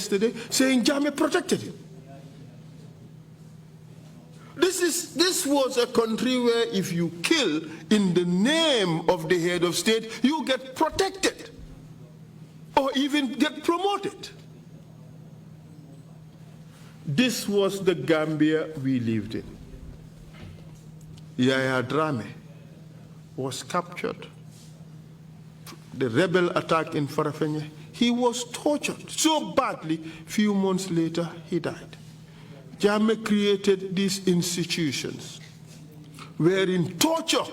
yesterday, saying Jammeh protected him. This was a country where if you kill in the name of the head of state, you get protected or even get promoted. This was the Gambia we lived in. Yahya Jammeh was captured. The rebel attack in Farafenni, he was tortured so badly, few months later he died. Jammeh created these institutions wherein torture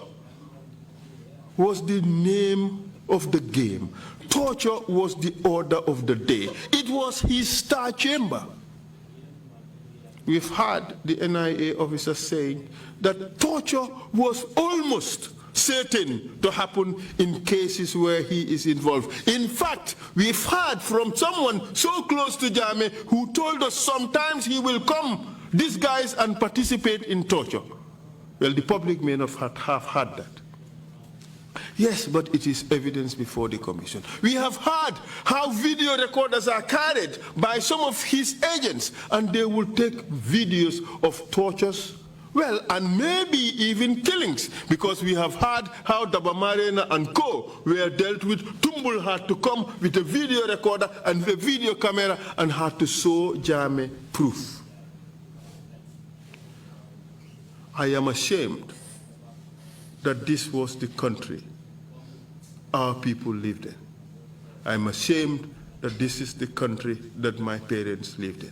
was the name of the game. Torture was the order of the day. It was his star chamber. We've heard the NIA officer saying that torture was almost certain to happen in cases where he is involved. In fact, we've heard from someone so close to Jammeh who told us sometimes he will come disguised and participate in torture. Well, the public may not have heard that. Yes, but it is evidence before the commission. We have heard how video recorders are carried by some of his agents, and they will take videos of tortures, well, and maybe even killings, because we have heard how Dabamarena and co were dealt with. Tumbul had to come with a video recorder and a video camera and had to show Jammeh proof. I am ashamed that this was the country our people lived in. I am ashamed that this is the country that my parents lived in.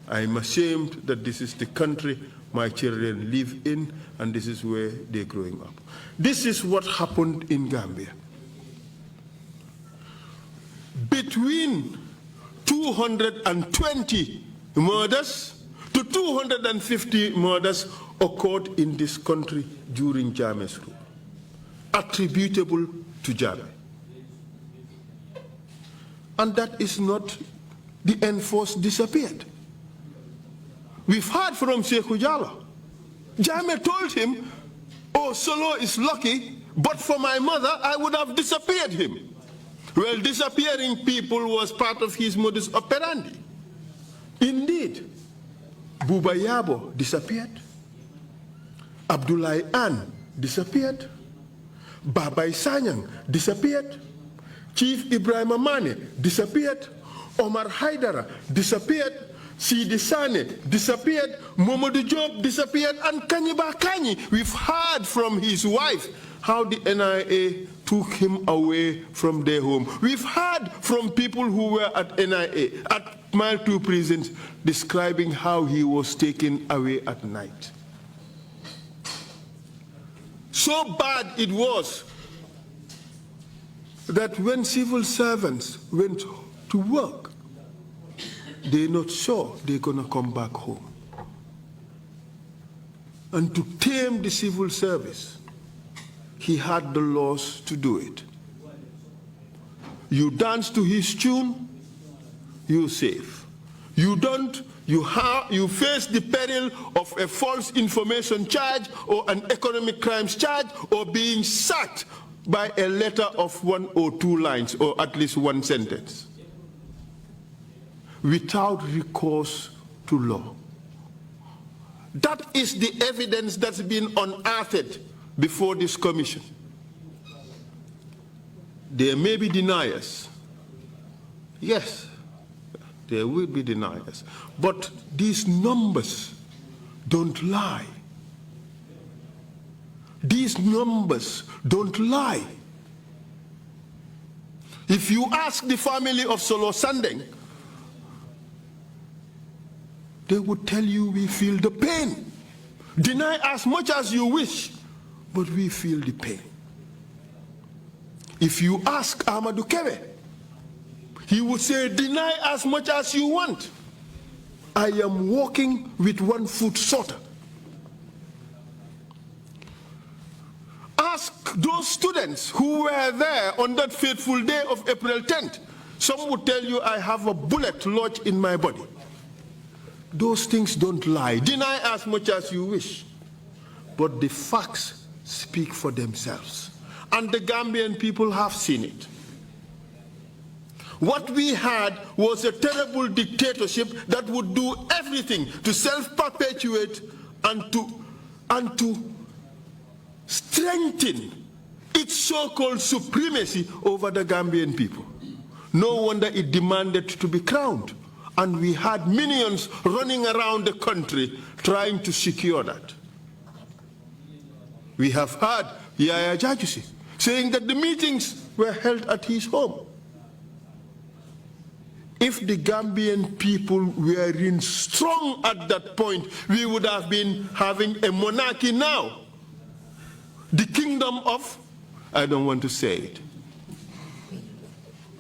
I am ashamed that this is the country my children live in, and this is where they're growing up. This is what happened in Gambia. Between 220 murders to 250 murders occurred in this country during Jammeh's rule, attributable to Jammeh. And that is not the enforced disappeared. We've heard from Sheikh Ujala. Jammeh told him, oh, Solo is lucky, but for my mother, I would have disappeared him. Well, disappearing people was part of his modus operandi. Indeed, Buba Yabo disappeared. Abdullah An disappeared. Babai Sanyang disappeared. Chief Ibrahim Amane disappeared. Omar Haidara disappeared. Sidi Sane disappeared. Momodu Job disappeared. And Kanyiba Kanyi, we've heard from his wife how the NIA took him away from their home. We've heard from people who were at NIA, at Mile 2 prisons, describing how he was taken away at night. So bad it was that when civil servants went to work, they're not sure they're going to come back home. And to tame the civil service, he had the laws to do it. You dance to his tune, you're safe. You don't, you face the peril of a false information charge or an economic crimes charge or being sacked by a letter of 1 or 2 lines or at least 1 sentence without recourse to law. That is the evidence that's been unearthed before this commission. There may be deniers. Yes, there will be deniers. But these numbers don't lie. These numbers don't lie. If you ask the family of Solo Sandeng, they would tell you we feel the pain. Deny as much as you wish, but we feel the pain. If you ask Amadou Kebe, he would say, deny as much as you want. I am walking with 1 foot shorter. Ask those students who were there on that fateful day of April 10th. Some would tell you, I have a bullet lodged in my body. Those things don't lie. Deny as much as you wish. But the facts speak for themselves. And the Gambian people have seen it. What we had was a terrible dictatorship that would do everything to self-perpetuate and to strengthen its so-called supremacy over the Gambian people. No wonder it demanded to be crowned. And we had minions running around the country trying to secure that. We have heard Yahya Jammeh saying that the meetings were held at his home. If the Gambian people were in strong at that point, we would have been having a monarchy now. The kingdom of, I don't want to say it,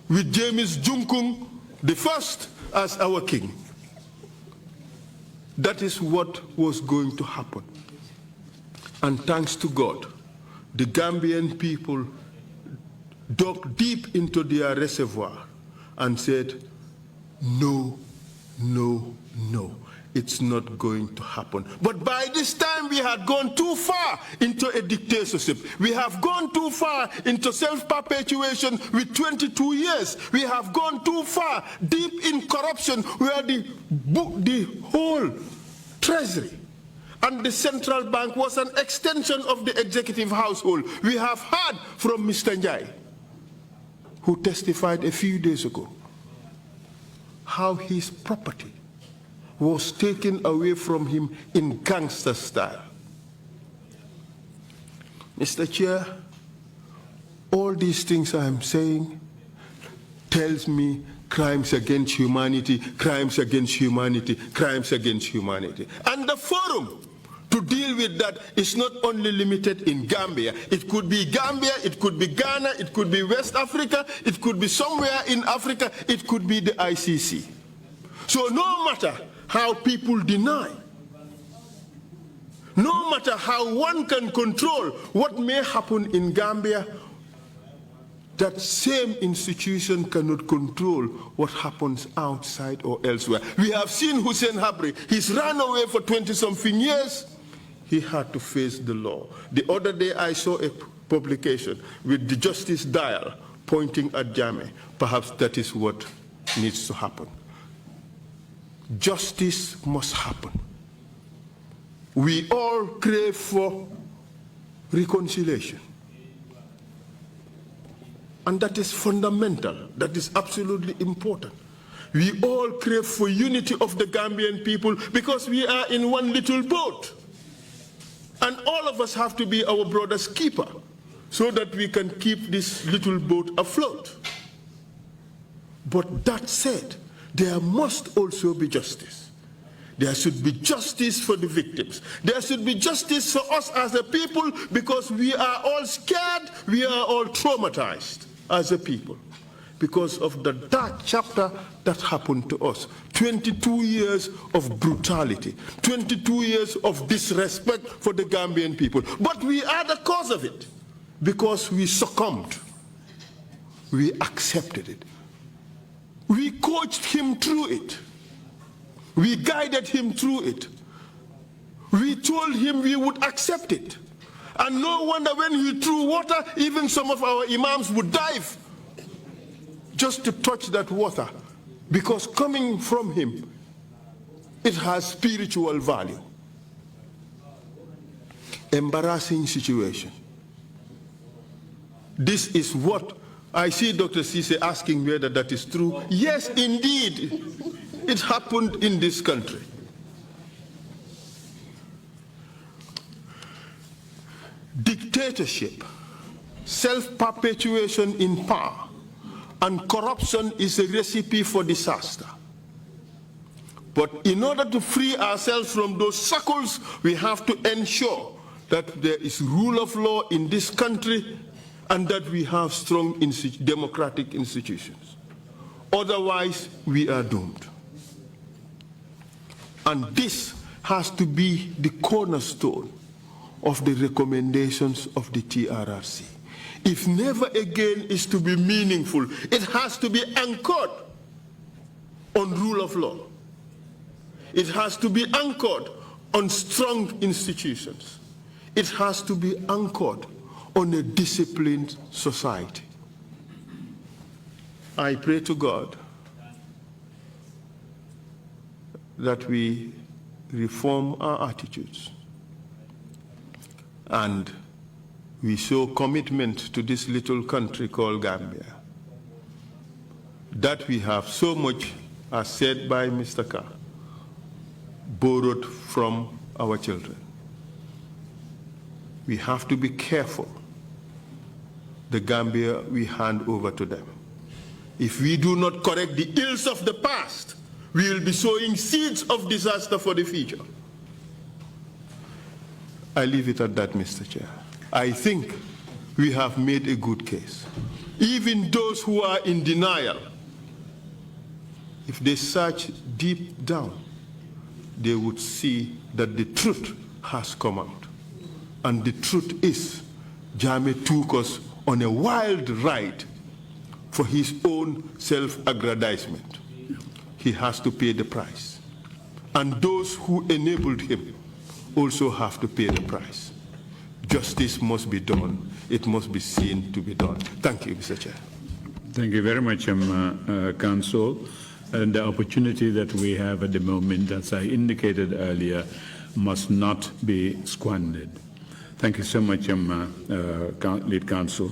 with James Junkung the first as our king. That is what was going to happen. And thanks to God, the Gambian people dug deep into their reservoir and said, no, no, no, it's not going to happen. But by this time we had gone too far into a dictatorship. We have gone too far into self-perpetuation with 22 years. We have gone too far deep in corruption where the whole treasury and the central bank was an extension of the executive household. We have heard from Mr. Njai, who testified a few days ago, how his property was taken away from him in gangster style. Mr. Chair, all these things I am saying tells me crimes against humanity, crimes against humanity, crimes against humanity. And the forum to deal with that is not only limited in Gambia. It could be Gambia, it could be Ghana, it could be West Africa, it could be somewhere in Africa, it could be the ICC. So no matter how people deny, no matter how one can control what may happen in Gambia, that same institution cannot control what happens outside or elsewhere. We have seen Hussein Habri. He's run away for 20-something years. He had to face the law. The other day I saw a publication with the Justice Dial pointing at Jammeh. Perhaps that is what needs to happen. Justice must happen. We all crave for reconciliation. And that is fundamental. That is absolutely important. We all crave for unity of the Gambian people because we are in one little boat. And all of us have to be our brother's keeper so that we can keep this little boat afloat. But that said, there must also be justice. There should be justice for the victims. There should be justice for us as a people because we are all scared, we are all traumatized as a people because of the dark chapter that happened to us. 22 years of brutality, 22 years of disrespect for the Gambian people. But we are the cause of it because we succumbed. We accepted it. We coached him through it. We guided him through it. We told him we would accept it. And no wonder when he threw water, even some of our imams would dive just to touch that water, because coming from him, it has spiritual value. Embarrassing situation. This is what I see Dr. Cisse asking whether that is true. Yes, indeed, it happened in this country. Dictatorship, self-perpetuation in power, and corruption is a recipe for disaster. But in order to free ourselves from those shackles, we have to ensure that there is rule of law in this country and that we have strong democratic institutions. Otherwise, we are doomed. And this has to be the cornerstone of the recommendations of the TRRC. If never again is to be meaningful, it has to be anchored on rule of law. It has to be anchored on strong institutions. It has to be anchored on a disciplined society. I pray to God that we reform our attitudes and we show commitment to this little country called Gambia, that we have so much, as said by Mr. Carr, borrowed from our children. We have to be careful the Gambia we hand over to them. If we do not correct the ills of the past, we will be sowing seeds of disaster for the future. I leave it at that, Mr. Chair. I think we have made a good case. Even those who are in denial, if they search deep down, they would see that the truth has come out. And the truth is, Jammeh took us on a wild ride for his own self-aggrandizement. He has to pay the price. And those who enabled him also have to pay the price. Justice must be done. It must be seen to be done. Thank you, Mr. Chair. Thank you very much, Council. And the opportunity that we have at the moment, as I indicated earlier, must not be squandered. Thank you so much, Lead Counsel.